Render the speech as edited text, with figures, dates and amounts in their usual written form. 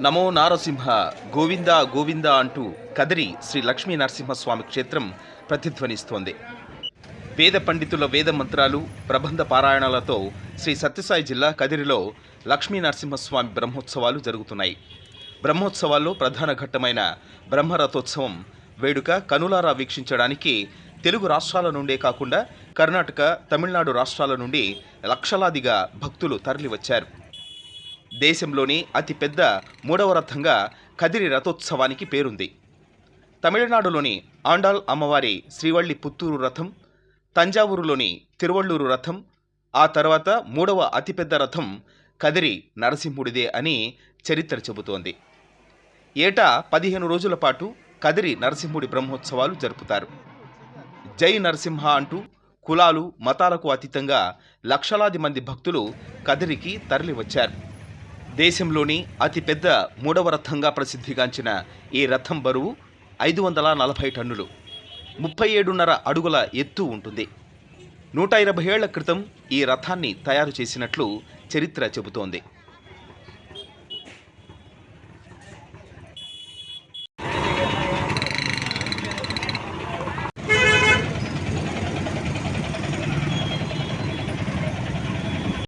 నమో నారసింహ గోవింద గోవింద అంటూ కదిరి శ్రీ లక్ష్మీ నరసింహస్వామి క్షేత్రం ప్రతిధ్వనిస్తోంది. వేద పండితుల వేద మంత్రాలు, ప్రబంధ పారాయణాలతో శ్రీ సత్యసాయి జిల్లా కదిరిలో లక్ష్మీ నరసింహస్వామి బ్రహ్మోత్సవాలు జరుగుతున్నాయి. బ్రహ్మోత్సవాల్లో ప్రధాన ఘట్టమైన బ్రహ్మరథోత్సవం వేడుక కనులారా వీక్షించడానికి తెలుగు రాష్ట్రాల నుండే కాకుండా కర్ణాటక, తమిళనాడు రాష్ట్రాల నుండి లక్షలాదిగా భక్తులు తరలివచ్చారు. దేశంలోని అతిపెద్ద మూడవ రథంగా కదిరి రథోత్సవానికి పేరుంది. తమిళనాడులోని ఆండాల్ అమ్మవారి శ్రీవల్లి పుత్తూరు రథం, తంజావూరులోని తిరువళ్ళూరు రథం, ఆ తర్వాత మూడవ అతిపెద్ద రథం కదిరి నరసింహుడిదే అని చరిత్ర చెబుతోంది. ఏటా 15 రోజుల పాటు కదిరి నరసింహుడి బ్రహ్మోత్సవాలు జరుపుతారు. జై నరసింహ అంటూ కులాలు, మతాలకు అతీతంగా లక్షలాది మంది భక్తులు కదిరికి తరలివచ్చారు. దేశంలోని అతిపెద్ద మూడవ రథంగా ప్రసిద్ధిగాంచిన ఈ రథం బరువు 540 టన్నులు, 37.5 అడుగుల ఎత్తు ఉంటుంది. 120 ఏళ్ల క్రితం ఈ రథాన్ని తయారు చేసినట్లు చరిత్ర చెబుతోంది.